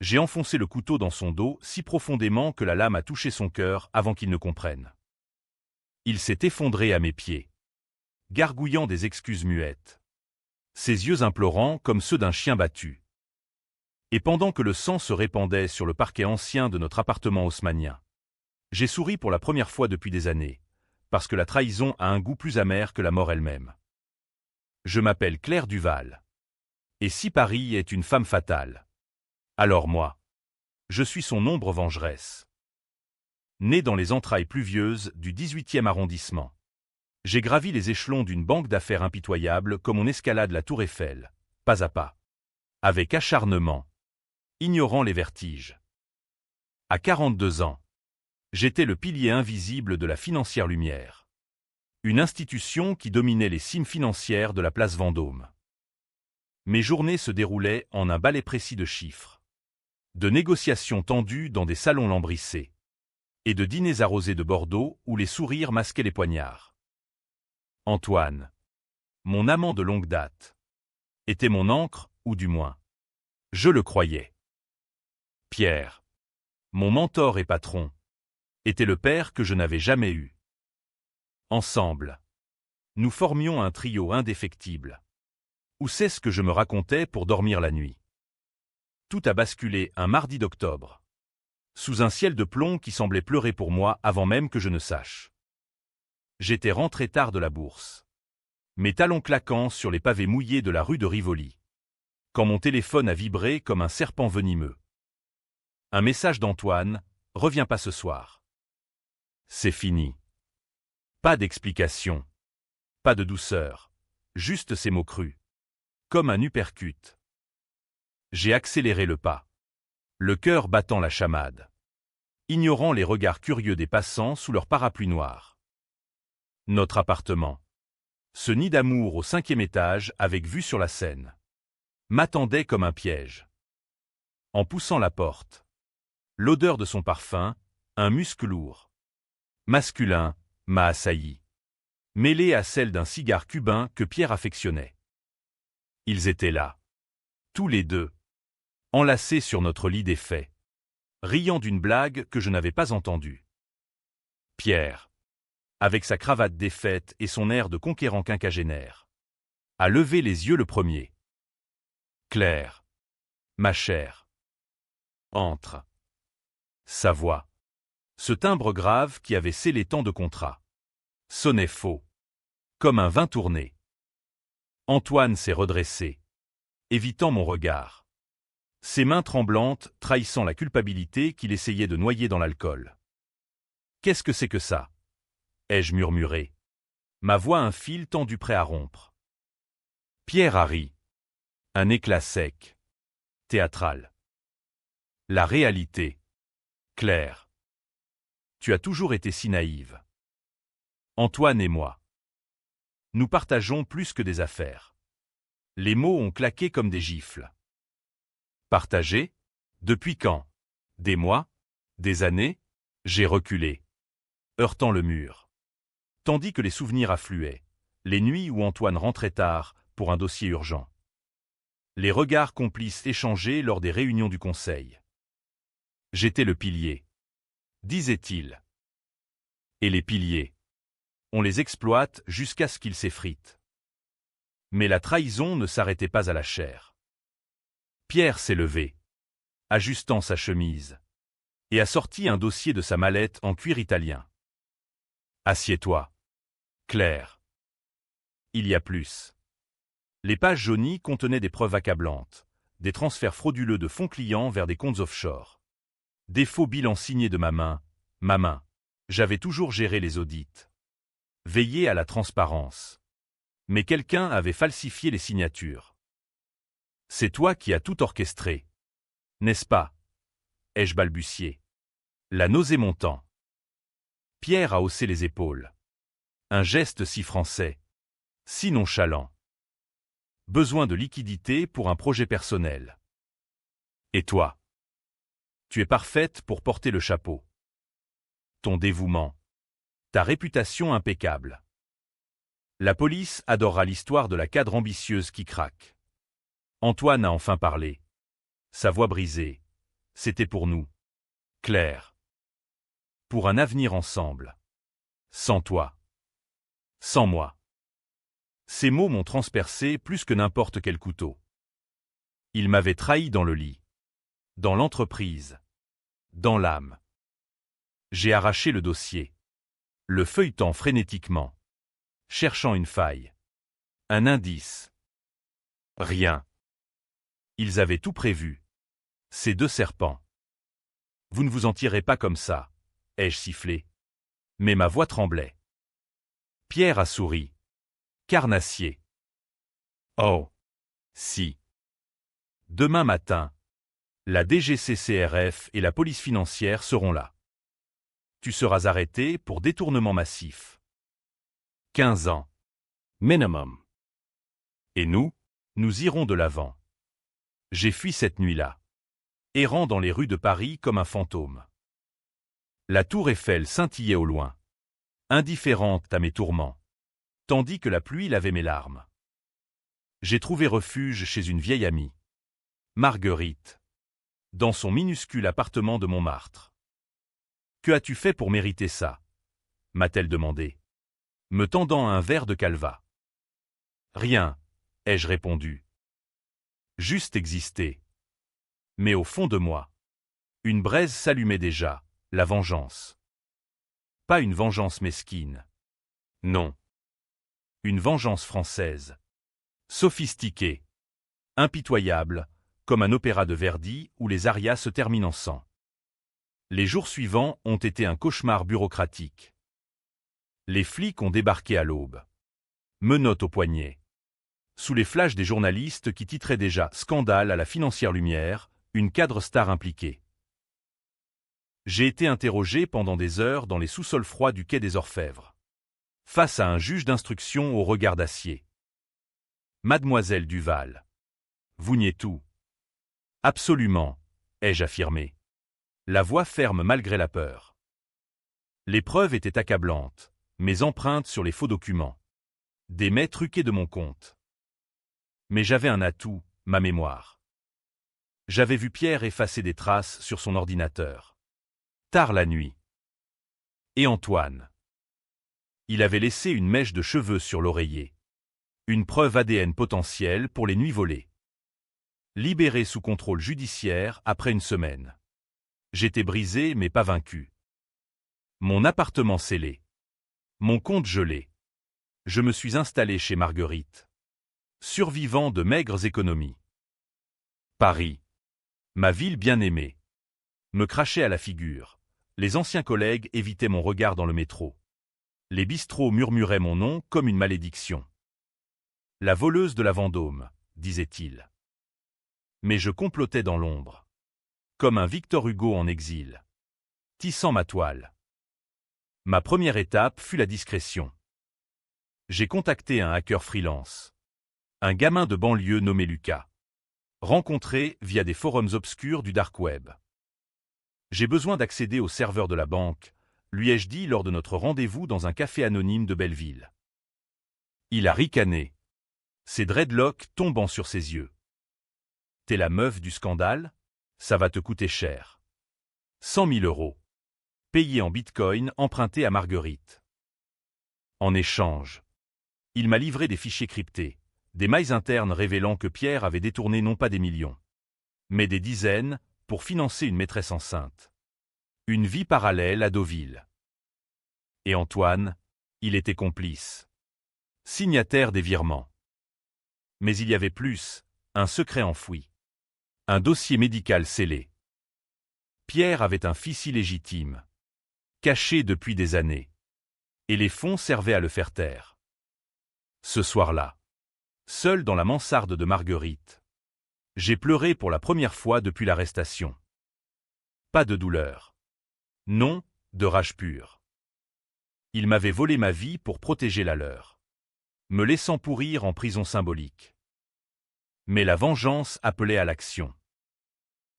J'ai enfoncé le couteau dans son dos si profondément que la lame a touché son cœur avant qu'il ne comprenne. Il s'est effondré à mes pieds, gargouillant des excuses muettes, ses yeux implorants comme ceux d'un chien battu. Et pendant que le sang se répandait sur le parquet ancien de notre appartement haussmannien, j'ai souri pour la première fois depuis des années, parce que la trahison a un goût plus amer que la mort elle-même. Je m'appelle Claire Duval. Et si Paris est une femme fatale, alors moi, je suis son ombre vengeresse. Né dans les entrailles pluvieuses du 18e arrondissement, j'ai gravi les échelons d'une banque d'affaires impitoyable comme on escalade la tour Eiffel, pas à pas, avec acharnement, ignorant les vertiges. À 42 ans, j'étais le pilier invisible de la financière lumière, une institution qui dominait les cimes financières de la place Vendôme. Mes journées se déroulaient en un balai précis de chiffres, de négociations tendues dans des salons lambrissés, et de dîners arrosés de Bordeaux où les sourires masquaient les poignards. Antoine, mon amant de longue date, était mon ancre, ou du moins, je le croyais. Pierre, mon mentor et patron, était le père que je n'avais jamais eu. Ensemble, nous formions un trio indéfectible. Où c'est ce que je me racontais pour dormir la nuit? Tout a basculé un mardi d'octobre, sous un ciel de plomb qui semblait pleurer pour moi avant même que je ne sache. J'étais rentré tard de la bourse, mes talons claquant sur les pavés mouillés de la rue de Rivoli, quand mon téléphone a vibré comme un serpent venimeux. Un message d'Antoine: « Reviens pas ce soir. » C'est fini. Pas d'explication, pas de douceur, juste ces mots crus, comme un uppercut. J'ai accéléré le pas, le cœur battant la chamade, ignorant les regards curieux des passants sous leur parapluie noir. Notre appartement, ce nid d'amour au 5e étage avec vue sur la Seine, m'attendait comme un piège. En poussant la porte, l'odeur de son parfum, un musc lourd, masculin, m'a assailli, mêlé à celle d'un cigare cubain que Pierre affectionnait. Ils étaient là, tous les deux, enlacés sur notre lit défait, riant d'une blague que je n'avais pas entendue. Pierre, avec sa cravate défaite et son air de conquérant quinquagénaire, a levé les yeux le premier. Claire, ma chère. Entre. Sa voix, ce timbre grave qui avait scellé tant de contrats, sonnait faux, comme un vin tourné. Antoine s'est redressé, évitant mon regard, ses mains tremblantes trahissant la culpabilité qu'il essayait de noyer dans l'alcool. « Qu'est-ce que c'est que ça ?» ai-je murmuré, ma voix un fil tendu prêt à rompre. Pierre a ri. Un éclat sec, théâtral. La réalité. Claire. Tu as toujours été si naïve. Antoine et moi. Nous partageons plus que des affaires. Les mots ont claqué comme des gifles. Partager? Depuis quand? Des mois? Des années? J'ai reculé, heurtant le mur. Tandis que les souvenirs affluaient, les nuits où Antoine rentrait tard pour un dossier urgent. Les regards complices échangés lors des réunions du conseil. J'étais le pilier, disait-il. Et les piliers, on les exploite jusqu'à ce qu'ils s'effritent. Mais la trahison ne s'arrêtait pas à la chair. Pierre s'est levé, ajustant sa chemise, et a sorti un dossier de sa mallette en cuir italien. Assieds-toi, Claire. Il y a plus. Les pages jaunies contenaient des preuves accablantes, des transferts frauduleux de fonds clients vers des comptes offshore. Des faux bilans signés de ma main. J'avais toujours géré les audits, veillé à la transparence. Mais quelqu'un avait falsifié les signatures. C'est toi qui as tout orchestré, n'est-ce pas? Ai-je balbutié, la nausée montant. Pierre a haussé les épaules. Un geste si français, si nonchalant. Besoin de liquidité pour un projet personnel. Et toi? Tu es parfaite pour porter le chapeau. Ton dévouement, ta réputation impeccable. La police adorera l'histoire de la cadre ambitieuse qui craque. Antoine a enfin parlé. Sa voix brisée, C'était pour nous. Claire. Pour un avenir ensemble. Sans toi. Sans moi. Ces mots m'ont transpercé plus que n'importe quel couteau. Il m'avait trahi dans le lit. Dans l'entreprise. Dans l'âme. J'ai arraché le dossier. Le feuilletant frénétiquement. Cherchant une faille. Un indice. Rien. Ils avaient tout prévu. Ces deux serpents. Vous ne vous en tirez pas comme ça, ai-je sifflé. Mais ma voix tremblait. Pierre a souri. Carnassier. Oh. Si. Demain matin, la DGCCRF et la police financière seront là. Tu seras arrêté pour détournement massif. 15 ans. Minimum. Et nous irons de l'avant. J'ai fui cette nuit-là, errant dans les rues de Paris comme un fantôme. La tour Eiffel scintillait au loin, indifférente à mes tourments, tandis que la pluie lavait mes larmes. J'ai trouvé refuge chez une vieille amie, Marguerite, dans son minuscule appartement de Montmartre. « Que as-tu fait pour mériter ça ?» m'a-t-elle demandé, me tendant un verre de calva. « Rien, ai-je répondu. Juste exister. » Mais au fond de moi, une braise s'allumait déjà, la vengeance. Pas une vengeance mesquine. Non. Une vengeance française. Sophistiquée. Impitoyable, comme un opéra de Verdi où les arias se terminent en sang. Les jours suivants ont été un cauchemar bureaucratique. Les flics ont débarqué à l'aube. Menottes au poignet. Sous les flashs des journalistes qui titraient déjà « Scandale à la financière lumière », une cadre star impliquée. J'ai été interrogé pendant des heures dans les sous-sols froids du quai des Orfèvres. Face à un juge d'instruction au regard d'acier. Mademoiselle Duval. Vous niez tout. Absolument, ai-je affirmé. La voix ferme malgré la peur. Les preuves étaient accablantes, mes empreintes sur les faux documents. Des mets truqués de mon compte. Mais j'avais un atout, ma mémoire. J'avais vu Pierre effacer des traces sur son ordinateur. Tard la nuit. Et Antoine. Il avait laissé une mèche de cheveux sur l'oreiller. Une preuve ADN potentielle pour les nuits volées. Libéré sous contrôle judiciaire après une semaine. J'étais brisé mais pas vaincu. Mon appartement scellé. Mon compte gelé. Je me suis installé chez Marguerite. Survivant de maigres économies. Paris. Ma ville bien-aimée. Me crachait à la figure. Les anciens collègues évitaient mon regard dans le métro. Les bistrots murmuraient mon nom comme une malédiction. La voleuse de la Vendôme, disait-il. Mais je complotais dans l'ombre. Comme un Victor Hugo en exil. Tissant ma toile. Ma première étape fut la discrétion. J'ai contacté un hacker freelance. Un gamin de banlieue nommé Lucas. Rencontré via des forums obscurs du dark web. J'ai besoin d'accéder au serveur de la banque, lui ai-je dit lors de notre rendez-vous dans un café anonyme de Belleville. Il a ricané. Ses dreadlocks tombant sur ses yeux. T'es la meuf du scandale? Ça va te coûter cher. 100 000 €. Payés en bitcoin empruntés à Marguerite. En échange, il m'a livré des fichiers cryptés, des mailles internes révélant que Pierre avait détourné non pas des millions, mais des dizaines pour financer une maîtresse enceinte. Une vie parallèle à Deauville. Et Antoine, il était complice. Signataire des virements. Mais il y avait plus, un secret enfoui. Un dossier médical scellé. Pierre avait un fils illégitime, caché depuis des années. Et les fonds servaient à le faire taire. Ce soir-là, seul dans la mansarde de Marguerite, j'ai pleuré pour la première fois depuis l'arrestation. Pas de douleur. Non, de rage pure. Il m'avait volé ma vie pour protéger la leur, me laissant pourrir en prison symbolique. Mais la vengeance appelait à l'action.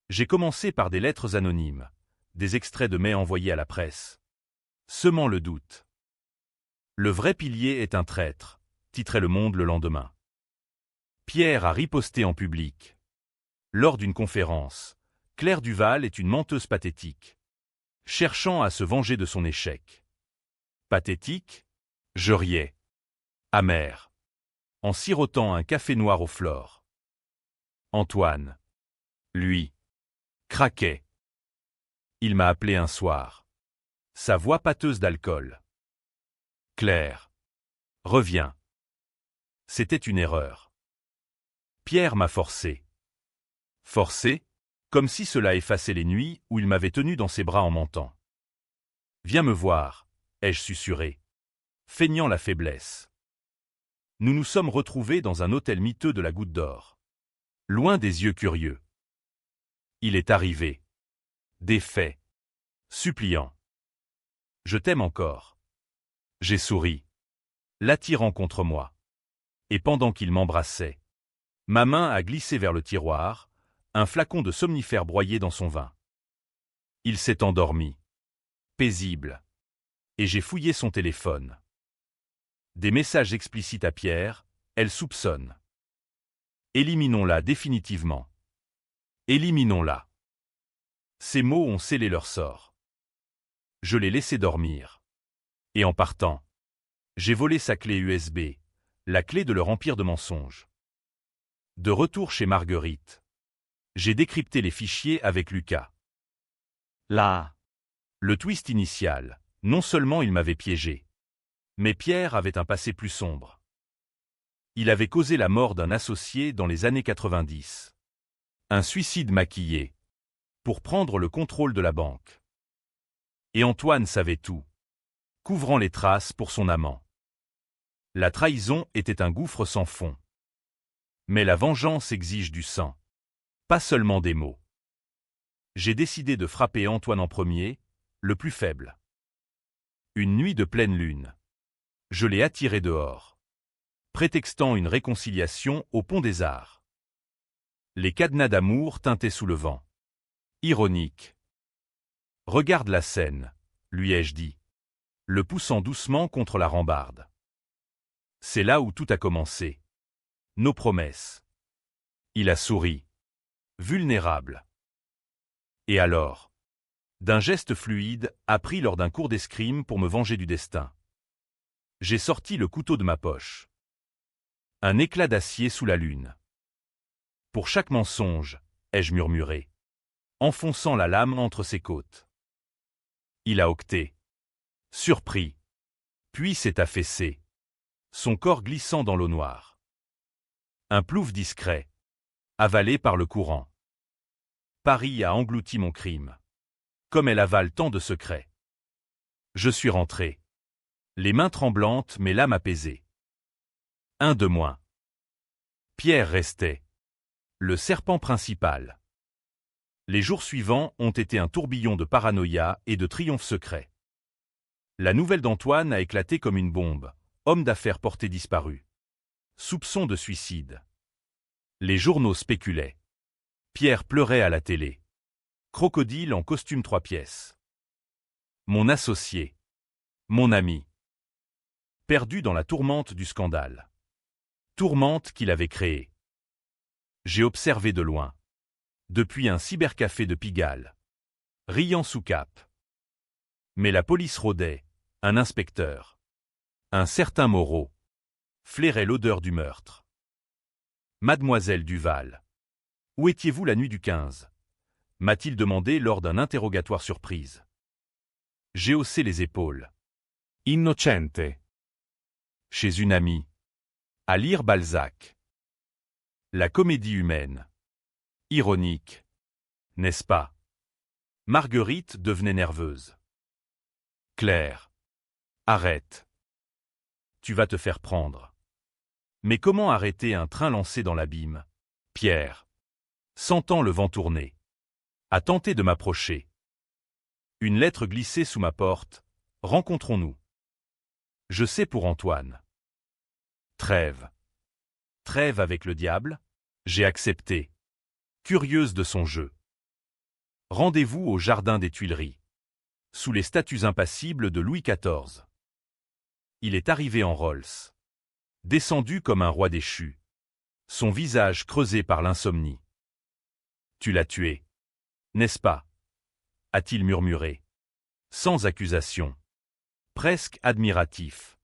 J'ai commencé par des lettres anonymes, des extraits de mails envoyés à la presse, semant le doute. Le vrai pilier est un traître, titrait Le Monde le lendemain. Pierre a riposté en public. Lors d'une conférence, Claire Duval est une menteuse pathétique, cherchant à se venger de son échec. Pathétique? Je riais. Amer. En sirotant un café noir aux fleurs. Antoine. Lui. Craquait. Il m'a appelé un soir. Sa voix pâteuse d'alcool. Claire. Reviens. C'était une erreur. Pierre m'a forcé. Forcé? Comme si cela effaçait les nuits où il m'avait tenu dans ses bras en mentant. Viens me voir, ai-je susurré, feignant la faiblesse. Nous nous sommes retrouvés dans un hôtel miteux de la Goutte d'Or. Loin des yeux curieux. Il est arrivé. Défait. Suppliant. Je t'aime encore. J'ai souri, l'attirant contre moi. Et pendant qu'il m'embrassait, ma main a glissé vers le tiroir, un flacon de somnifère broyé dans son vin. Il s'est endormi. Paisible. Et j'ai fouillé son téléphone. Des messages explicites à Pierre, elle soupçonne. Éliminons-la définitivement. Éliminons-la. Ces mots ont scellé leur sort. Je l'ai laissé dormir. Et en partant, j'ai volé sa clé USB, la clé de leur empire de mensonges. De retour chez Marguerite, j'ai décrypté les fichiers avec Lucas. Là, le twist initial, non seulement il m'avait piégé, mais Pierre avait un passé plus sombre. Il avait causé la mort d'un associé dans les années 90. Un suicide maquillé, pour prendre le contrôle de la banque. Et Antoine savait tout, couvrant les traces pour son amant. La trahison était un gouffre sans fond. Mais la vengeance exige du sang, pas seulement des mots. J'ai décidé de frapper Antoine en premier, le plus faible. Une nuit de pleine lune. Je l'ai attiré dehors, prétextant une réconciliation au Pont des Arts. Les cadenas d'amour tintaient sous le vent. Ironique. Regarde la scène, lui ai-je dit, le poussant doucement contre la rambarde. C'est là où tout a commencé. Nos promesses. Il a souri. Vulnérable. Et alors, d'un geste fluide, appris lors d'un cours d'escrime pour me venger du destin. J'ai sorti le couteau de ma poche. Un éclat d'acier sous la lune. Pour chaque mensonge, ai-je murmuré, enfonçant la lame entre ses côtes. Il a octé. Surpris. Puis s'est affaissé, son corps glissant dans l'eau noire. Un plouf discret, avalé par le courant. Paris a englouti mon crime, comme elle avale tant de secrets. Je suis rentré, les mains tremblantes mais l'âme apaisée. Un de moins. Pierre restait, le serpent principal. Les jours suivants ont été un tourbillon de paranoïa et de triomphe secret. La nouvelle d'Antoine a éclaté comme une bombe, homme d'affaires porté disparu. Soupçon de suicide. Les journaux spéculaient. Pierre pleurait à la télé. Crocodile en costume 3 pièces. Mon associé. Mon ami. Perdu dans la tourmente du scandale. Tourmente qu'il avait créée. J'ai observé de loin. Depuis un cybercafé de Pigalle. Riant sous cape. Mais la police rôdait, un inspecteur. Un certain Moreau. Flairait l'odeur du meurtre. Mademoiselle Duval. Où étiez-vous la nuit du 15 ? M'a-t-il demandé lors d'un interrogatoire surprise. J'ai haussé les épaules. Innocente. Chez une amie. À lire Balzac. La comédie humaine. Ironique. N'est-ce pas ? Marguerite devenait nerveuse. Claire. Arrête. Tu vas te faire prendre. Mais comment arrêter un train lancé dans l'abîme ? Pierre, sentant le vent tourner, a tenté de m'approcher. Une lettre glissée sous ma porte. Rencontrons-nous. Je sais pour Antoine. Trêve. Trêve avec le diable ? J'ai accepté. Curieuse de son jeu. Rendez-vous au jardin des Tuileries. Sous les statues impassibles de Louis XIV. Il est arrivé en Rolls. Descendu comme un roi déchu. Son visage creusé par l'insomnie. Tu l'as tué. N'est-ce pas? A-t-il murmuré. Sans accusation. Presque admiratif.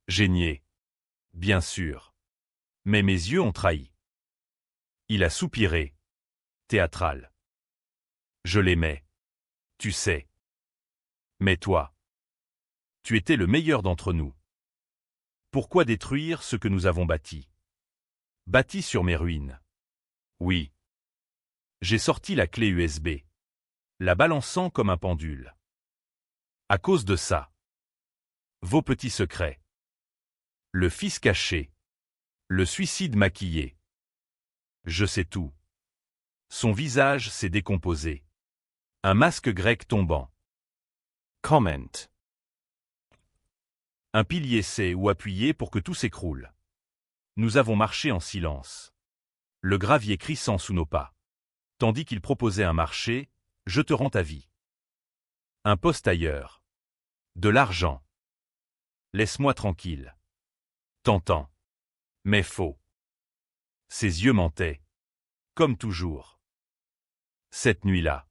J'ai nié. Bien sûr. Mais mes yeux ont trahi. Il a soupiré. Théâtral. Je l'aimais. Tu sais. Mais toi. Tu étais le meilleur d'entre nous. Pourquoi détruire ce que nous avons bâti? Bâti sur mes ruines. Oui. J'ai sorti la clé USB. La balançant comme un pendule. À cause de ça. Vos petits secrets. Le fils caché. Le suicide maquillé. Je sais tout. Son visage s'est décomposé. Un masque grec tombant. Comment. Un pilier s'est ou appuyé pour que tout s'écroule. Nous avons marché en silence. Le gravier crissant sous nos pas. Tandis qu'il proposait un marché, je te rends ta vie. Un poste ailleurs. De l'argent. Laisse-moi tranquille. Tentant. Mais faux. Ses yeux mentaient. Comme toujours. Cette nuit-là.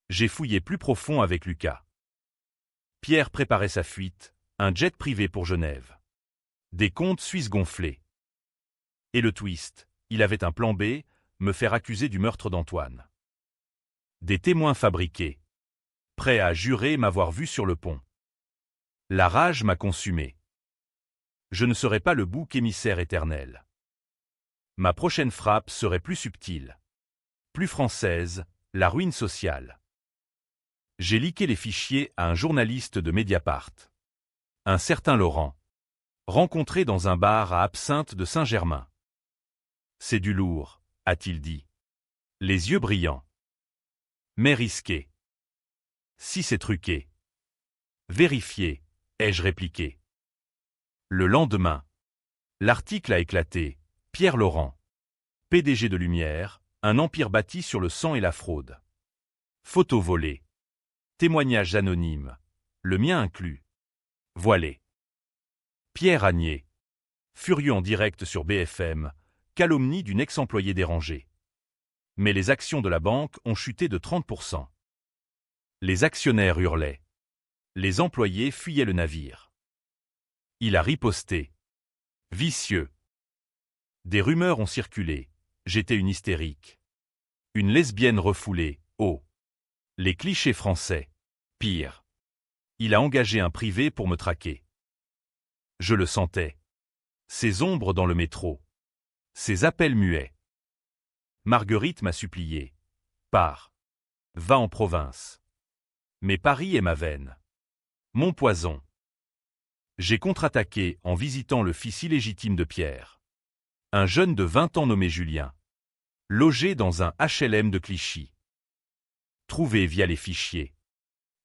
J'ai fouillé plus profond avec Lucas. Pierre préparait sa fuite, un jet privé pour Genève. Des comptes suisses gonflés. Et le twist, il avait un plan B, me faire accuser du meurtre d'Antoine. Des témoins fabriqués. Prêts à jurer m'avoir vu sur le pont. La rage m'a consumé. Je ne serai pas le bouc émissaire éternel. Ma prochaine frappe serait plus subtile. Plus française, la ruine sociale. J'ai leaké les fichiers à un journaliste de Mediapart. Un certain Laurent. Rencontré dans un bar à Absinthe de Saint-Germain. C'est du lourd, a-t-il dit. Les yeux brillants. Mais risqué. Si c'est truqué. Vérifié, ai-je répliqué. Le lendemain. L'article a éclaté. Pierre Laurent. PDG de Lumière, un empire bâti sur le sang et la fraude. Photos volées. Témoignages anonymes. Le mien inclus. Voilé. Pierre Agnier. Furieux en direct sur BFM, calomnie d'une ex-employée dérangée. Mais les actions de la banque ont chuté de 30%. Les actionnaires hurlaient. Les employés fuyaient le navire. Il a riposté. Vicieux. Des rumeurs ont circulé. J'étais une hystérique. Une lesbienne refoulée. Oh. Les clichés français. Pire. Il a engagé un privé pour me traquer. Je le sentais. Ses ombres dans le métro. Ses appels muets. Marguerite m'a supplié. Pars. Va en province. Mais Paris est ma veine. Mon poison. J'ai contre-attaqué en visitant le fils illégitime de Pierre. Un jeune de 20 ans nommé Julien. Logé dans un HLM de Clichy. Trouvé via les fichiers.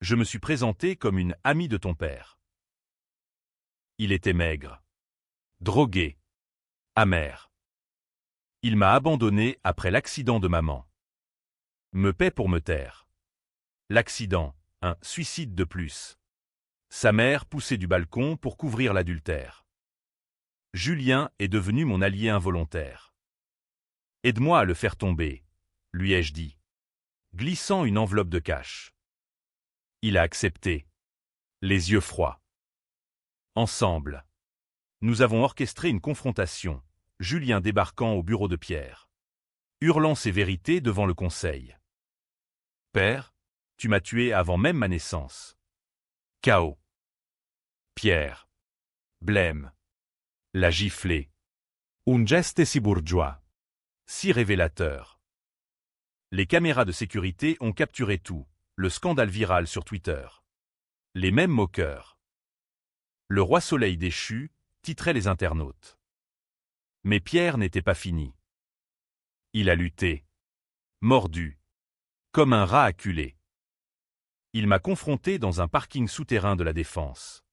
Je me suis présenté comme une amie de ton père. Il était maigre. Drogué. Amer. Il m'a abandonné après l'accident de maman. Me paie pour me taire. L'accident, un suicide de plus. Sa mère poussait du balcon pour couvrir l'adultère. Julien est devenu mon allié involontaire. Aide-moi à le faire tomber, lui ai-je dit, glissant une enveloppe de cash. Il a accepté, les yeux froids. Ensemble, nous avons orchestré une confrontation, Julien débarquant au bureau de Pierre, hurlant ses vérités devant le conseil. Père, tu m'as tué avant même ma naissance. Chaos. Pierre. Blême. La giflée. Un geste si bourgeois. Si révélateur. Les caméras de sécurité ont capturé tout, le scandale viral sur Twitter. Les mêmes moqueurs. Le roi soleil déchu, titraient les internautes. Mais Pierre n'était pas fini. Il a lutté. Mordu. Comme un rat acculé. Il m'a confronté dans un parking souterrain de la Défense.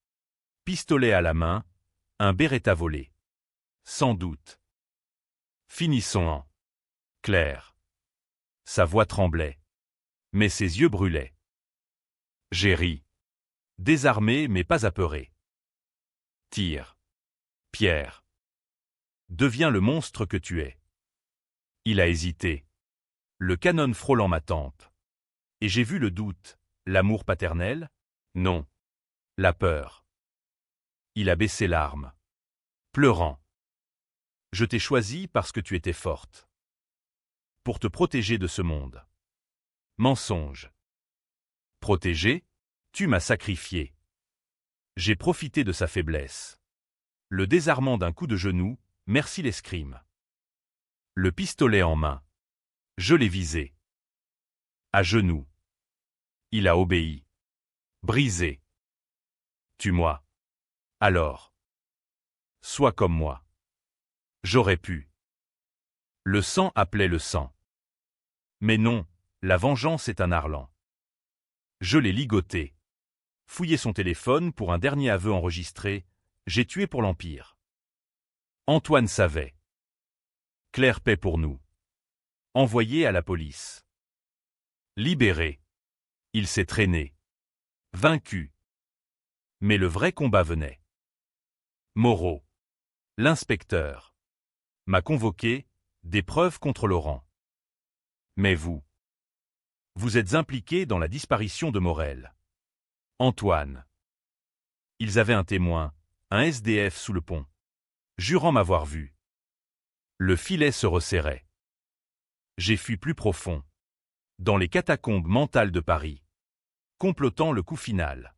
Pistolet à la main, un Beretta volé. Sans doute. Finissons en. Clair. Sa voix tremblait. Mais ses yeux brûlaient. J'ai ri. Désarmé mais pas apeuré. Tire. Pierre. Deviens le monstre que tu es. Il a hésité. Le canon frôlant ma tempe. Et j'ai vu le doute, l'amour paternel? Non. La peur. Il a baissé l'arme. Pleurant. Je t'ai choisi parce que tu étais forte. Pour te protéger de ce monde. Mensonge. Protéger? Tu m'as sacrifié. J'ai profité de sa faiblesse. Le désarmant d'un coup de genou, merci l'escrime. Le pistolet en main. Je l'ai visé. À genoux. Il a obéi. Brisé. Tue-moi. Alors. Sois comme moi. J'aurais pu. Le sang appelait le sang. Mais non, la vengeance est un harlan. Je l'ai ligoté. Fouillé son téléphone pour un dernier aveu enregistré, j'ai tué pour l'Empire. Antoine savait. Claire paie pour nous. Envoyé à la police. Libéré. Il s'est traîné. Vaincu. Mais le vrai combat venait. Moreau. L'inspecteur. M'a convoqué, des preuves contre Laurent. Mais vous. Vous êtes impliqué dans la disparition de Morel. Antoine. Ils avaient un témoin, un SDF sous le pont. Jurant m'avoir vu. Le filet se resserrait. J'ai fui plus profond. Dans les catacombes mentales de Paris. Complotant le coup final.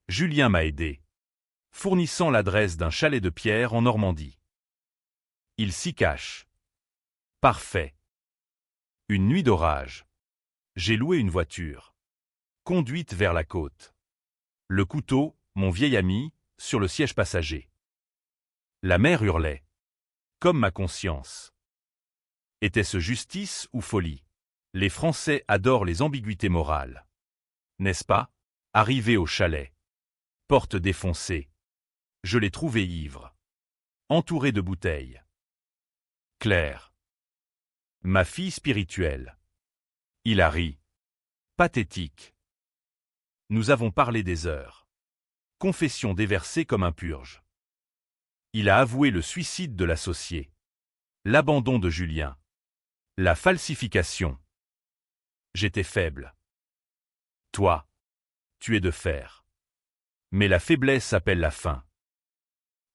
Julien m'a aidé. Fournissant l'adresse d'un chalet de pierre en Normandie. Il s'y cache. Parfait. Une nuit d'orage. J'ai loué une voiture. Conduite vers la côte. Le couteau, mon vieil ami, sur le siège passager. La mer hurlait. Comme ma conscience. Était-ce justice ou folie? Les Français adorent les ambiguïtés morales. N'est-ce pas? Arrivé au chalet. Porte défoncée. Je l'ai trouvé ivre. Entouré de bouteilles. Claire. Ma fille spirituelle. Il a ri. Pathétique. Nous avons parlé des heures. Confession déversée comme un purge. Il a avoué le suicide de l'associé. L'abandon de Julien. La falsification. J'étais faible. Toi. Tu es de fer. Mais la faiblesse appelle la faim.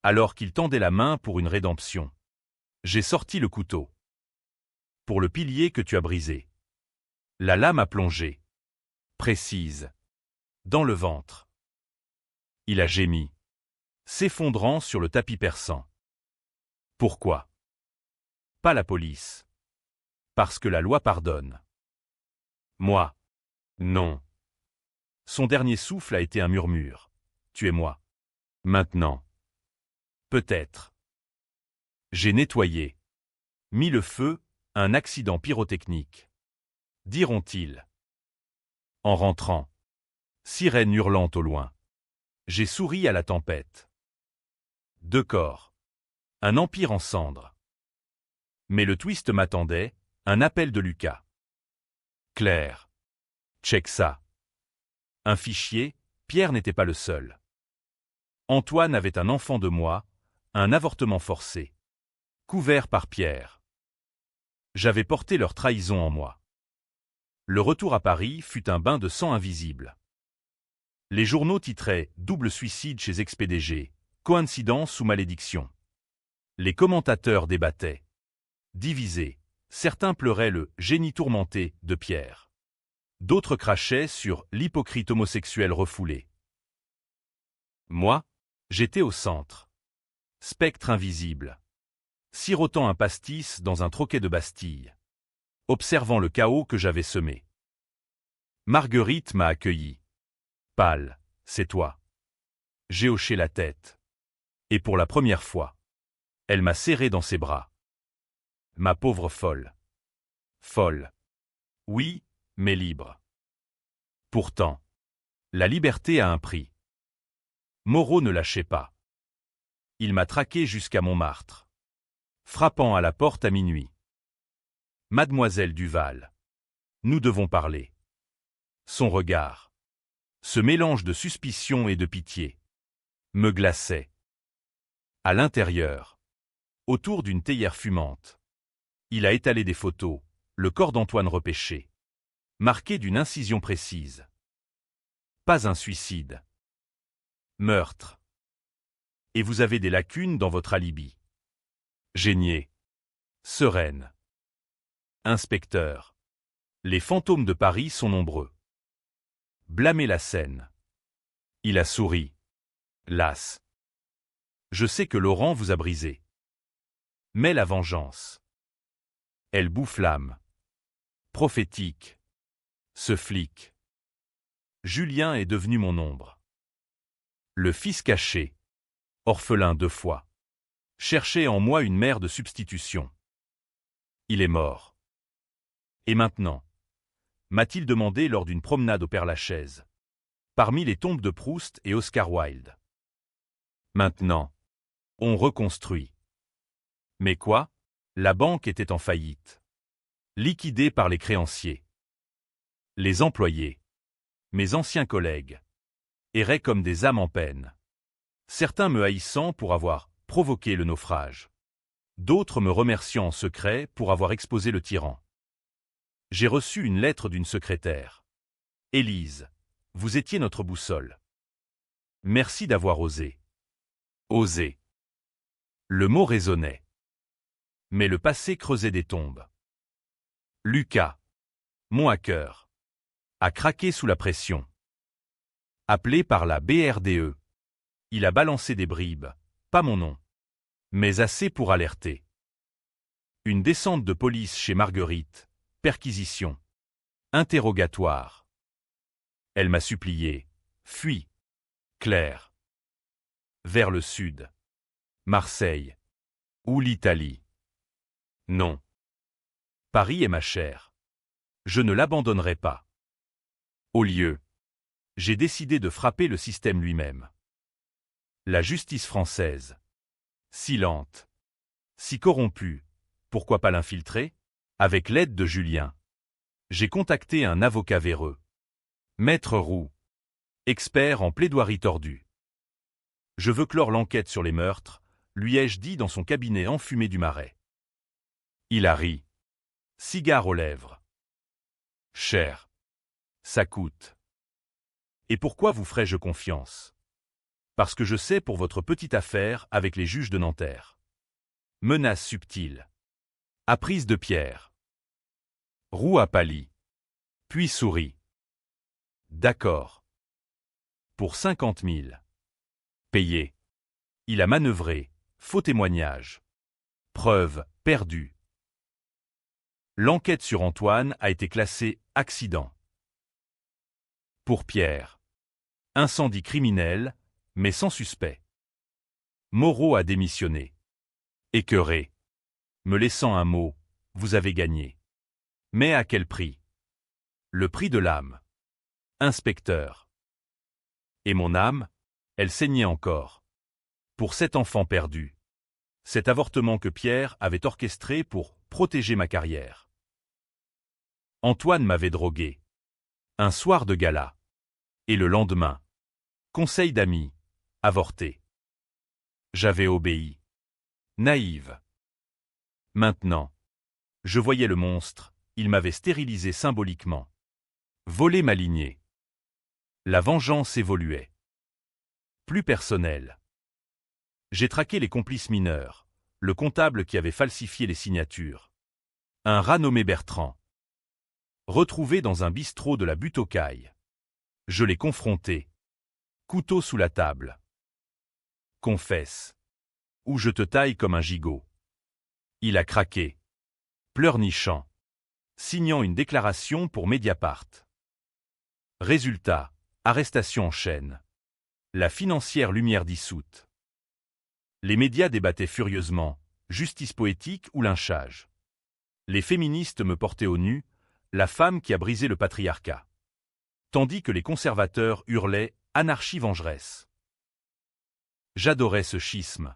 Alors qu'il tendait la main pour une rédemption. J'ai sorti le couteau. Pour le pilier que tu as brisé. La lame a plongé. Précise. Dans le ventre. Il a gémi. S'effondrant sur le tapis persan. Pourquoi? Pas la police. Parce que la loi pardonne. Moi. Non. Son dernier souffle a été un murmure. Tuez-moi. Maintenant. Peut-être. J'ai nettoyé. Mis le feu, un accident pyrotechnique. Diront-ils. En rentrant. Sirène hurlante au loin. J'ai souri à la tempête. 2 corps. Un empire en cendres. Mais le twist m'attendait, un appel de Lucas. Claire. Check ça. Un fichier, Pierre n'était pas le seul. Antoine avait un enfant de moi, un avortement forcé. Couvert par Pierre. J'avais porté leur trahison en moi. Le retour à Paris fut un bain de sang invisible. Les journaux titraient « Double suicide chez ex-PDG, coïncidence ou malédiction ». Les commentateurs débattaient. Divisés, certains pleuraient le « génie tourmenté » de Pierre. D'autres crachaient sur l'hypocrite homosexuel refoulé. Moi, j'étais au centre. Spectre invisible. Sirotant un pastis dans un troquet de Bastille. Observant le chaos que j'avais semé. Marguerite m'a accueilli. Pâle, c'est toi. J'ai hoché la tête. Et pour la première fois, elle m'a serré dans ses bras. Ma pauvre folle. Folle. Oui, mais libre. Pourtant, la liberté a un prix. Moreau ne lâchait pas. Il m'a traqué jusqu'à Montmartre. Frappant à la porte à minuit. Mademoiselle Duval. Nous devons parler. Son regard. Ce mélange de suspicion et de pitié. Me glaçait. À l'intérieur. Autour d'une théière fumante. Il a étalé des photos, Le corps d'Antoine repêché. Marqué d'une incision précise. Pas un suicide. Meurtre. Et vous avez des lacunes dans votre alibi. Génier. Sereine. Inspecteur. Les fantômes de Paris sont nombreux. Blâmez la scène. Il a souri. Las. Je sais que Laurent vous a brisé. Mais la vengeance. Elle bouffe l'âme. Prophétique. Ce flic. Julien est devenu mon ombre. Le fils caché. Orphelin 2 fois. Cherchait en moi une mère de substitution. Il est mort. Et maintenant? M'a-t-il demandé lors d'une promenade au Père-Lachaise. Parmi les tombes de Proust et Oscar Wilde. Maintenant. On reconstruit. Mais quoi? La banque était en faillite. Liquidée par les créanciers. Les employés. Mes anciens collègues. Erraient comme des âmes en peine. Certains me haïssant pour avoir provoqué le naufrage. D'autres me remerciant en secret pour avoir exposé le tyran. J'ai reçu une lettre d'une secrétaire. Élise, vous étiez notre boussole. Merci d'avoir osé. Osé. Le mot résonnait. Mais le passé creusait des tombes. Lucas, mon hacker, a craqué sous la pression. Appelé par la BRDE. Il a balancé des bribes, pas mon nom. Mais assez pour alerter. Une descente de police chez Marguerite, perquisition. Interrogatoire. Elle m'a supplié. Fuis. Claire. Vers le sud. Marseille. Ou l'Italie. Non. Paris est ma chair. Je ne l'abandonnerai pas. Au lieu, j'ai décidé de frapper le système lui-même. La justice française. Si lente. Si corrompue. Pourquoi pas l'infiltrer? Avec l'aide de Julien. J'ai contacté un avocat véreux. Maître Roux. Expert en plaidoirie tordue. Je veux clore l'enquête sur les meurtres, lui ai-je dit dans son cabinet enfumé du Marais. Il a ri. Cigare aux lèvres. Cher. Ça coûte. Et pourquoi vous ferais-je confiance? Parce que je sais pour votre petite affaire avec les juges de Nanterre. Menace subtile. Apprise de pierre. Roux a pâli. Puis sourit. D'accord. Pour 50 000. Payé. Il a manœuvré. Faux témoignage. Preuve perdue. L'enquête sur Antoine a été classée accident. Pour Pierre. Incendie criminel, mais sans suspect. Moreau a démissionné. Écœuré. Me laissant un mot, vous avez gagné. Mais à quel prix? Le prix de l'âme. Inspecteur. Et mon âme, elle saignait encore. Pour cet enfant perdu. Cet avortement que Pierre avait orchestré pour protéger ma carrière. Antoine m'avait drogué. Un soir de gala. Et le lendemain. Conseil d'amis. Avorté. J'avais obéi. Naïve. Maintenant. Je voyais le monstre, il m'avait stérilisé symboliquement. Volé ma lignée. La vengeance évoluait. Plus personnelle. J'ai traqué les complices mineurs, le comptable qui avait falsifié les signatures. Un rat nommé Bertrand. Retrouvé dans un bistrot de la Butte aux Cailles. Je l'ai confronté. Couteau sous la table. Confesse. Ou je te taille comme un gigot. Il a craqué. Pleurnichant. Signant une déclaration pour Mediapart. Résultat, arrestation en chaîne. La financière lumière dissoute. Les médias débattaient furieusement, justice poétique ou lynchage. Les féministes me portaient au nu, la femme qui a brisé le patriarcat. Tandis que les conservateurs hurlaient « anarchie vengeresse ». J'adorais ce schisme.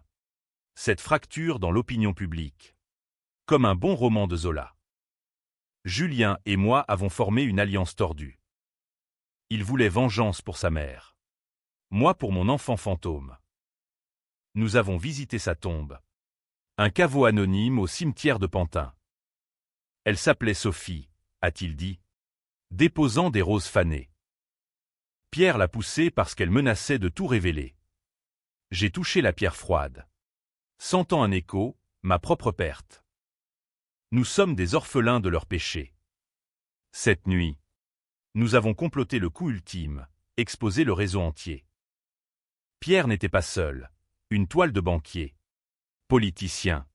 Cette fracture dans l'opinion publique. Comme un bon roman de Zola. Julien et moi avons formé une alliance tordue. Il voulait vengeance pour sa mère. Moi pour mon enfant fantôme. Nous avons visité sa tombe. Un caveau anonyme au cimetière de Pantin. Elle s'appelait Sophie, a-t-il dit, déposant des roses fanées. Pierre l'a poussée parce qu'elle menaçait de tout révéler. J'ai touché la pierre froide. Sentant un écho, ma propre perte. Nous sommes des orphelins de leurs péchés. Cette nuit, nous avons comploté le coup ultime, exposé le réseau entier. Pierre n'était pas seul, une toile de banquier, politicien,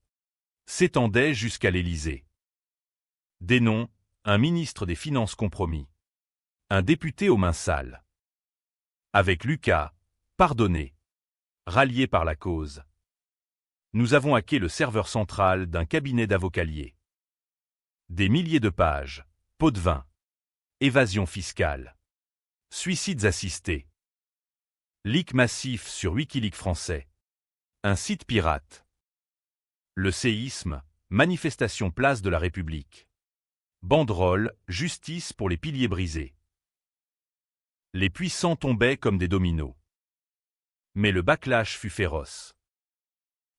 s'étendait jusqu'à l'Élysée. Des noms, un ministre des Finances compromis, un député aux mains sales. Avec Lucas, pardonné, rallié par la cause. Nous avons hacké le serveur central d'un cabinet d'avocaliers. Des milliers de pages, pots de vin, évasion fiscale, suicides assistés. Leak massif sur Wikileaks français. Un site pirate. Le séisme, manifestation place de la République. Banderole, justice pour les piliers brisés. Les puissants tombaient comme des dominos. Mais le backlash fut féroce.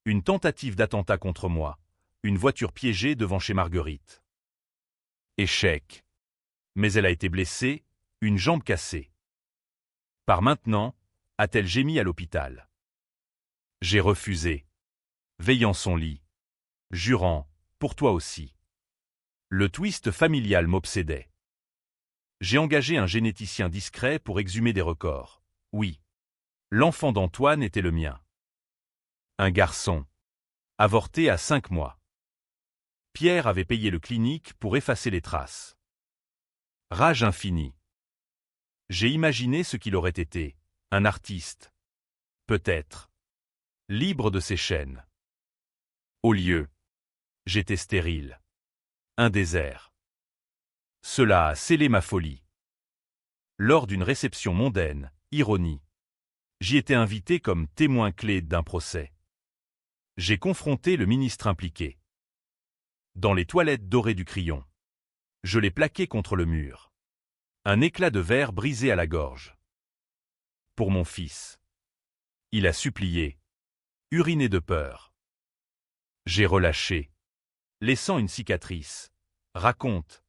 Une tentative d'attentat contre moi, une voiture piégée devant chez Marguerite. Échec. Mais elle a été blessée, une jambe cassée. Par maintenant, a-t-elle gémi à l'hôpital. J'ai refusé. Veillant son lit. Jurant, pour toi aussi. Le twist familial m'obsédait. J'ai engagé un généticien discret pour exhumer des records. Oui. L'enfant d'Antoine était le mien. Un garçon. Avorté à 5 mois. Pierre avait payé le clinique pour effacer les traces. Rage infinie. J'ai imaginé ce qu'il aurait été, un artiste. Peut-être. Libre de ses chaînes. Au lieu. J'étais stérile. Un désert. Cela a scellé ma folie. Lors d'une réception mondaine, ironie. J'y étais invité comme témoin clé d'un procès. J'ai confronté le ministre impliqué. Dans les toilettes dorées du Crillon. Je l'ai plaqué contre le mur. Un éclat de verre brisé à la gorge. Pour mon fils. Il a supplié. Uriné de peur. J'ai relâché. Laissant une cicatrice. Raconte.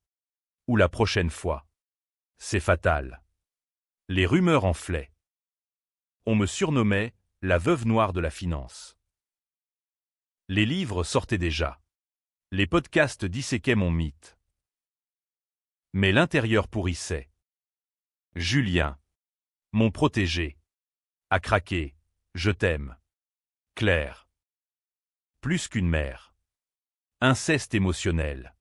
Ou la prochaine fois. C'est fatal. Les rumeurs enflaient. On me surnommait la veuve noire de la finance. Les livres sortaient déjà. Les podcasts disséquaient mon mythe. Mais l'intérieur pourrissait. Julien, mon protégé, a craqué. Je t'aime. Claire. Plus qu'une mère. Inceste émotionnel.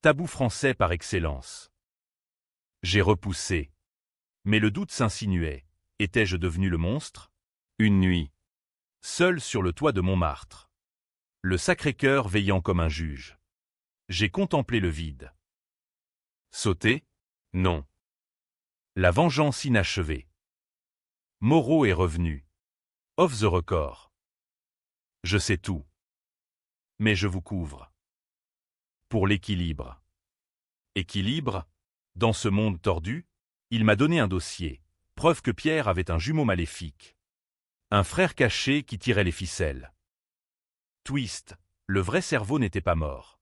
Tabou français par excellence. J'ai repoussé. Mais le doute s'insinuait. Étais-je devenu le monstre? Une nuit. Seul sur le toit de Montmartre. Le Sacré-Cœur veillant comme un juge. J'ai contemplé le vide. Sauter? Non. La vengeance inachevée. Moreau est revenu. Off the record. Je sais tout. Mais je vous couvre. Pour l'équilibre. Équilibre? Dans ce monde tordu? Il m'a donné un dossier, preuve que Pierre avait un jumeau maléfique. Un frère caché qui tirait les ficelles. Twist, le vrai cerveau n'était pas mort.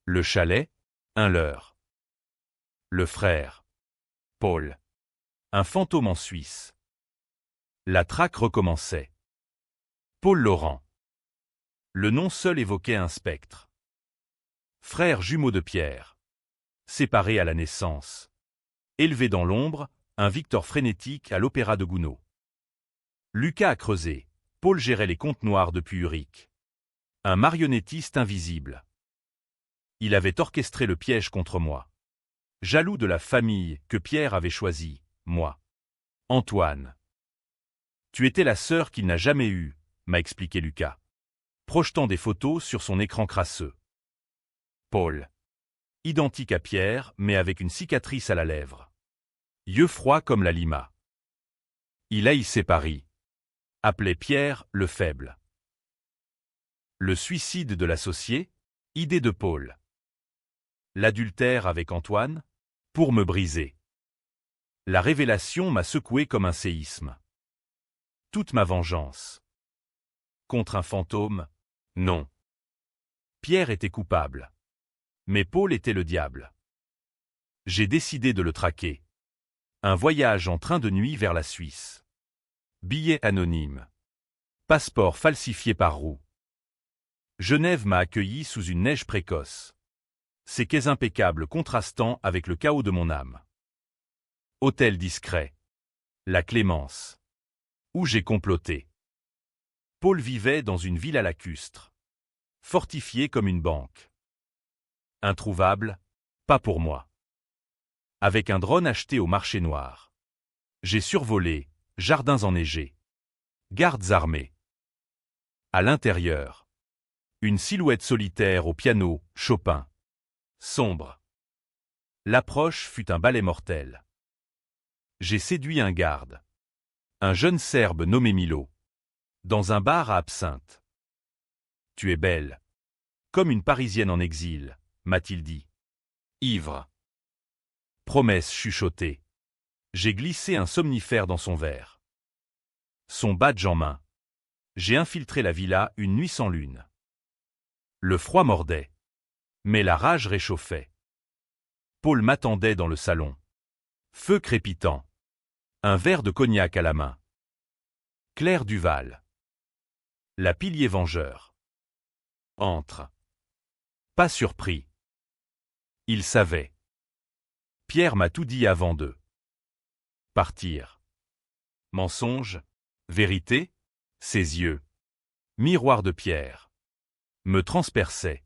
Le chalet? Un leurre. Le frère. Paul. Un fantôme en Suisse. La traque recommençait. Paul Laurent. Le nom seul évoquait un spectre. Frère jumeau de Pierre. Séparé à la naissance. Élevé dans l'ombre, un Victor frénétique à l'opéra de Gounod. Lucas a creusé. Paul gérait les comptes noirs depuis Urique. Un marionnettiste invisible. Il avait orchestré le piège contre moi. Jaloux de la famille que Pierre avait choisie, moi. Antoine. Tu étais la sœur qu'il n'a jamais eue, m'a expliqué Lucas, projetant des photos sur son écran crasseux. Paul. Identique à Pierre, mais avec une cicatrice à la lèvre. Yeux froids comme la lima. Il haïssait Paris. Appelait Pierre le faible. Le suicide de l'associé, idée de Paul. L'adultère avec Antoine, pour me briser. La révélation m'a secoué comme un séisme. Toute ma vengeance. Contre un fantôme, non. Pierre était coupable. Mais Paul était le diable. J'ai décidé de le traquer. Un voyage en train de nuit vers la Suisse. Billet anonyme. Passeport falsifié par roue. Genève m'a accueilli sous une neige précoce. Ses quais impeccables contrastant avec le chaos de mon âme. Hôtel discret. La Clémence. Où j'ai comploté. Paul vivait dans une ville lacustre. Fortifiée comme une banque. Introuvable, pas pour moi. Avec un drone acheté au marché noir. J'ai survolé, jardins enneigés. Gardes armés. À l'intérieur. Une silhouette solitaire au piano, Chopin. Sombre. L'approche fut un balai mortel. J'ai séduit un garde. Un jeune Serbe nommé Milo. Dans un bar à absinthe. Tu es belle. Comme une Parisienne en exil, m'a-t-il dit. Ivre. Promesse chuchotée. J'ai glissé un somnifère dans son verre. Son badge en main. J'ai infiltré la villa une nuit sans lune. Le froid mordait. Mais la rage réchauffait. Paul m'attendait dans le salon. Feu crépitant. Un verre de cognac à la main. Claire Duval. La pilier vengeur. Entre. Pas surpris. Il savait. Pierre m'a tout dit avant de partir. Mensonge, vérité, ses yeux, miroir de pierre, me transperçaient.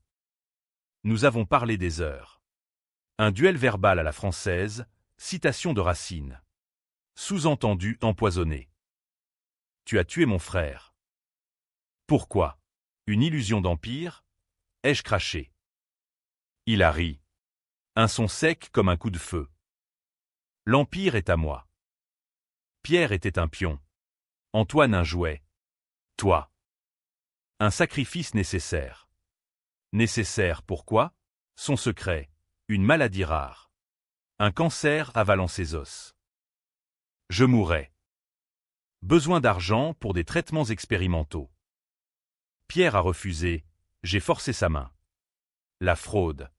Nous avons parlé des heures. Un duel verbal à la française, citation de Racine. Sous-entendu empoisonné. Tu as tué mon frère. Pourquoi? Une illusion d'empire? Ai-je craché? Il a ri. Un son sec comme un coup de feu. L'empire est à moi. Pierre était un pion. Antoine un jouet. Toi. Un sacrifice nécessaire. Nécessaire pourquoi? Son secret, une maladie rare. Un cancer avalant ses os. Je mourrais. Besoin d'argent pour des traitements expérimentaux. Pierre a refusé, j'ai forcé sa main. La fraude.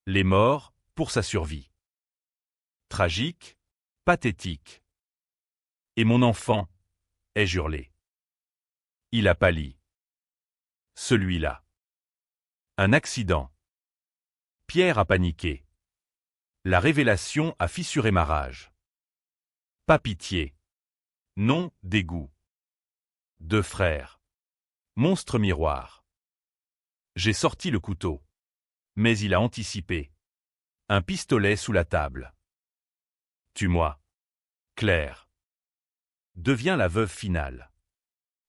Les morts, pour sa survie. Tragique, pathétique. Et mon enfant, ai-je hurlé. Il a pâli. Celui-là. Un accident. Pierre a paniqué. La révélation a fissuré ma rage. Pas pitié. Non, dégoût. Deux frères. Monstre miroir. J'ai sorti le couteau. Mais il a anticipé. Un pistolet sous la table. Tue-moi. Claire. Deviens la veuve finale.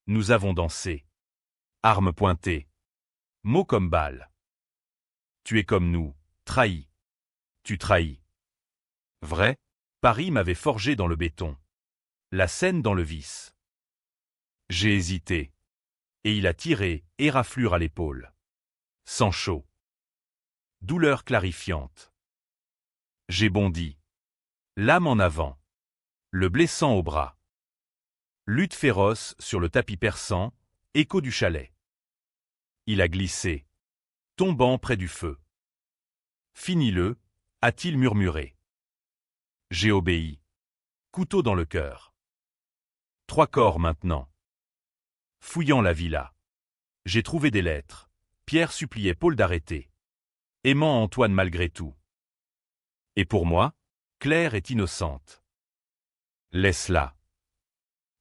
Nous avons dansé. Armes pointées. Mots comme balles. Tu es comme nous, trahi. Tu trahis. Vrai? Paris m'avait forgé dans le béton. La Seine dans le vice. J'ai hésité. Et il a tiré, éraflure à l'épaule. Sang chaud. Douleur clarifiante. J'ai bondi. L'âme en avant. Le blessant au bras. Lutte féroce sur le tapis perçant, écho du chalet. Il a glissé. Tombant près du feu. Finis-le, a-t-il murmuré. J'ai obéi. Couteau dans le cœur. 3 corps maintenant. Fouillant la villa. J'ai trouvé des lettres. Pierre suppliait Paul d'arrêter. Aimant Antoine malgré tout. Et pour moi, Claire est innocente. Laisse-la.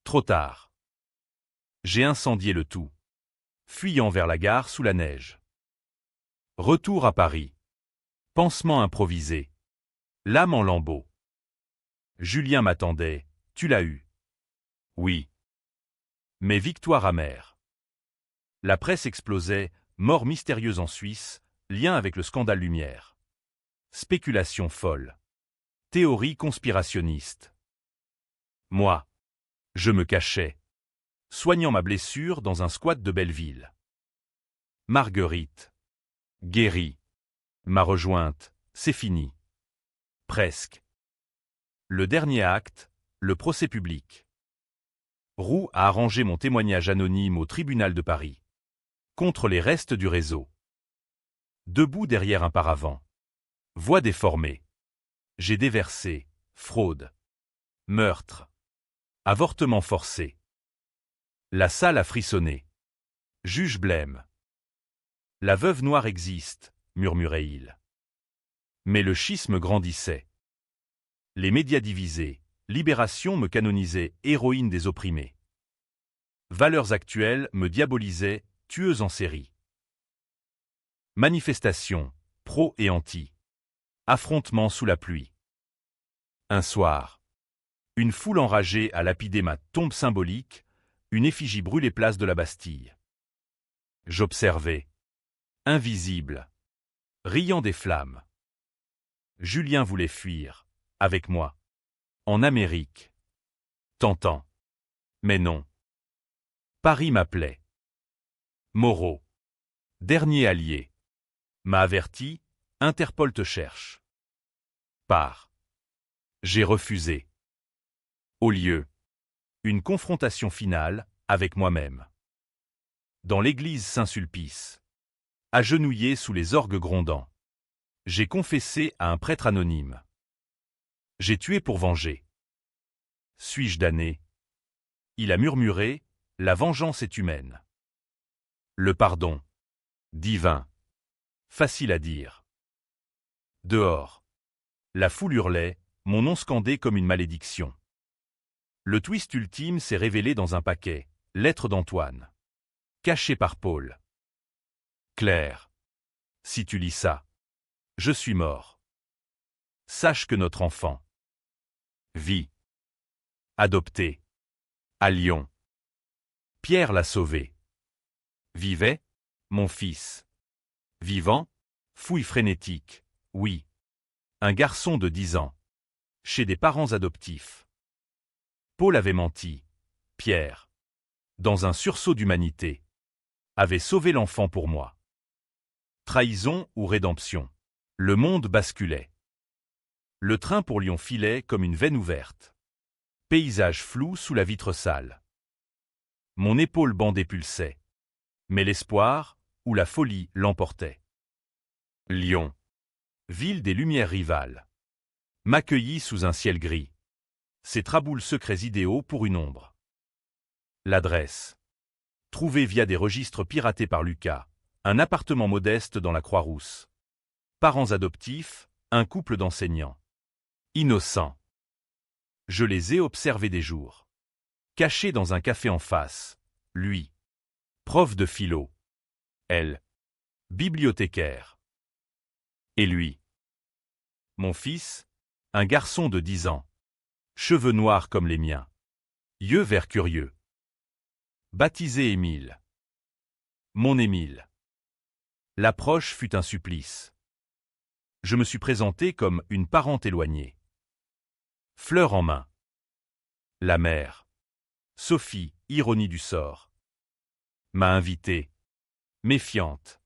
Trop tard. J'ai incendié le tout. Fuyant vers la gare sous la neige. Retour à Paris. Pansement improvisé. L'âme en lambeaux. Julien m'attendait, tu l'as eu. Oui. Mais victoire amère. La presse explosait, mort mystérieuse en Suisse, lien avec le scandale Lumière. Spéculation folle. Théorie conspirationniste. Moi. Je me cachais. Soignant ma blessure dans un squat de Belleville. Marguerite. Guérie. M'a rejointe, c'est fini. Presque. Le dernier acte, le procès public. Roux a arrangé mon témoignage anonyme au tribunal de Paris. Contre les restes du réseau. Debout derrière un paravent. Voix déformée. J'ai déversé. Fraude. Meurtre. Avortement forcé. La salle a frissonné. Juge blême. La veuve noire existe, murmurait-il. Mais le schisme grandissait. Les médias divisés, Libération me canonisait héroïne des opprimés. Valeurs actuelles me diabolisaient, tueuse en série. Manifestations, pro et anti. Affrontements sous la pluie. Un soir. Une foule enragée a lapidé ma tombe symbolique, une effigie brûlée place de la Bastille. J'observais. Invisible. Riant des flammes. Julien voulait fuir, avec moi. En Amérique. Tentant. Mais non. Paris m'appelait. Moreau. Dernier allié. M'a averti, Interpol te cherche. Pars. J'ai refusé. Au lieu. Une confrontation finale, avec moi-même. Dans l'église Saint-Sulpice. Agenouillé sous les orgues grondants. J'ai confessé à un prêtre anonyme. J'ai tué pour venger. Suis-je damné? Il a murmuré, la vengeance est humaine. Le pardon. Divin. Facile à dire. Dehors. La foule hurlait, mon nom scandé comme une malédiction. Le twist ultime s'est révélé dans un paquet, lettre d'Antoine. Caché par Paul. Claire. Si tu lis ça. Je suis mort. Sache que notre enfant vit. Adopté. À Lyon. Pierre l'a sauvé. Vivait, mon fils. Vivant, fouille frénétique, oui. Un garçon de 10 ans. Chez des parents adoptifs. Paul avait menti. Pierre. Dans un sursaut d'humanité. Avait sauvé l'enfant pour moi. Trahison ou rédemption. Le monde basculait. Le train pour Lyon filait comme une veine ouverte. Paysage flou sous la vitre sale. Mon épaule bandée pulsait. Mais l'espoir, ou la folie, l'emportait. Lyon. Ville des lumières rivales. M'accueillit sous un ciel gris. Ses traboules secrets idéaux pour une ombre. L'adresse. Trouvée via des registres piratés par Lucas. Un appartement modeste dans la Croix-Rousse. Parents adoptifs, un couple d'enseignants. Innocents. Je les ai observés des jours. Cachés dans un café en face. Lui. Prof de philo. Elle. Bibliothécaire. Et lui. Mon fils. Un garçon de 10 ans. Cheveux noirs comme les miens. Yeux verts curieux. Baptisé Émile. Mon Émile. L'approche fut un supplice. Je me suis présenté comme une parente éloignée. Fleur en main. La mère. Sophie, ironie du sort. M'a invité. Méfiante.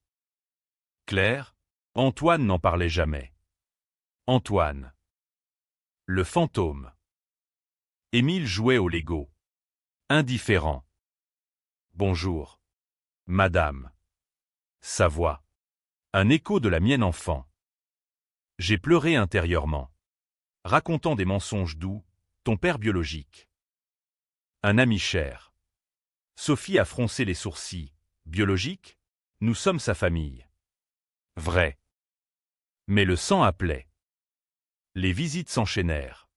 Claire. Antoine n'en parlait jamais. Antoine. Le fantôme. Émile jouait au Lego. Indifférent. Bonjour. Madame. Sa voix. Un écho de la mienne enfant. J'ai pleuré intérieurement. Racontant des mensonges doux, ton père biologique. Un ami cher. Sophie a froncé les sourcils. Biologique? Nous sommes sa famille. Vrai. Mais le sang appelait. Les visites s'enchaînèrent.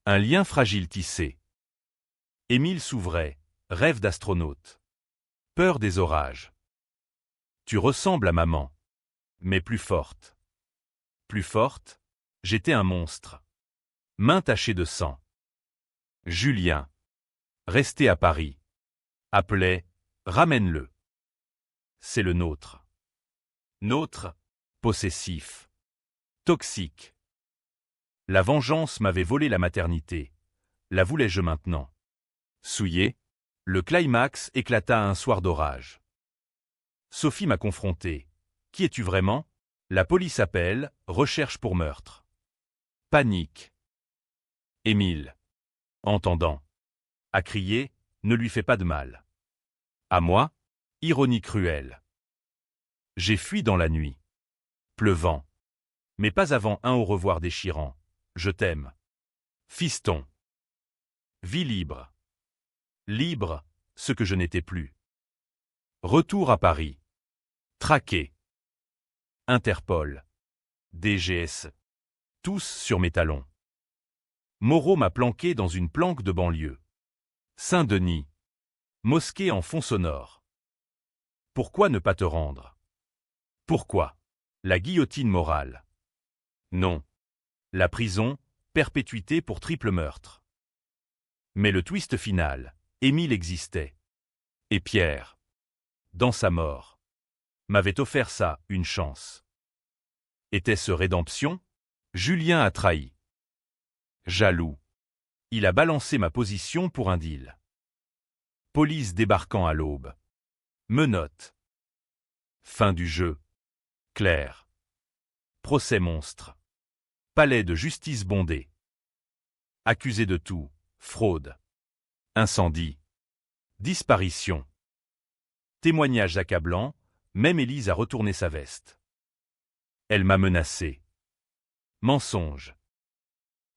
Un lien fragile tissé. Émile s'ouvrait, rêve d'astronaute. Peur des orages. Tu ressembles à maman. Mais plus forte. Plus forte, j'étais un monstre. Main tachée de sang. Julien. Resté à Paris. Appelait, ramène-le. C'est le nôtre. Nôtre, possessif. Toxique. La vengeance m'avait volé la maternité. La voulais-je maintenant? Souillé, le climax éclata un soir d'orage. Sophie m'a confronté. Qui es-tu vraiment? La police appelle, recherche pour meurtre. Panique. Émile. Entendant. A crié, ne lui fais pas de mal. À moi, ironie cruelle. J'ai fui dans la nuit. Pleuvant. Mais pas avant un au revoir déchirant. Je t'aime. Fiston. Vie libre. Libre, ce que je n'étais plus. Retour à Paris. Traqué. Interpol. DGS. Tous sur mes talons. Moreau m'a planqué dans une planque de banlieue. Saint-Denis. Mosquée en fond sonore. Pourquoi ne pas te rendre? Pourquoi? La guillotine morale. Non. La prison, perpétuité pour triple meurtre. Mais le twist final, Émile existait. Et Pierre, dans sa mort, m'avait offert ça, une chance. Était-ce rédemption? Julien a trahi. Jaloux. Il a balancé ma position pour un deal. Police débarquant à l'aube. Menottes. Fin du jeu. Clair. Procès monstre. Palais de justice bondé. Accusé de tout. Fraude. Incendie. Disparition. Témoignage accablant, même Élise a retourné sa veste. Elle m'a menacé. Mensonge.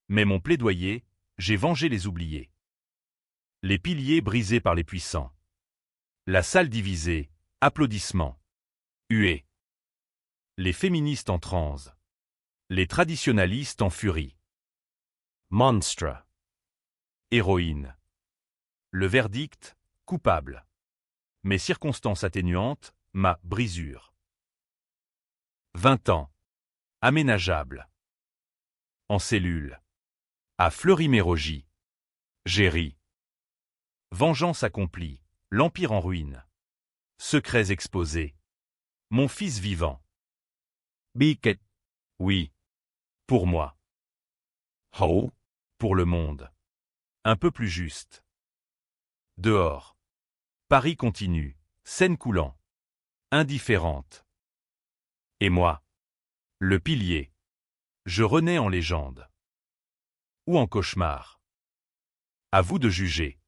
Mais mon plaidoyer, j'ai vengé les oubliés. Les piliers brisés par les puissants. La salle divisée, applaudissements. Huées. Les féministes en transe. Les traditionalistes en furie. Monstre. Héroïne. Le verdict, coupable. Mes circonstances atténuantes, ma brisure. 20 ans. Aménageable. En cellule. À Fleury-Mérogis. J'ai ri. Vengeance accomplie, l'empire en ruine. Secrets exposés. Mon fils vivant. Beacon. Oui. Pour moi. Ho. Pour le monde. Un peu plus juste. Dehors. Paris continue, scène coulant. Indifférente. Et moi. Le pilier. Je renais en légende. Ou en cauchemar. À vous de juger.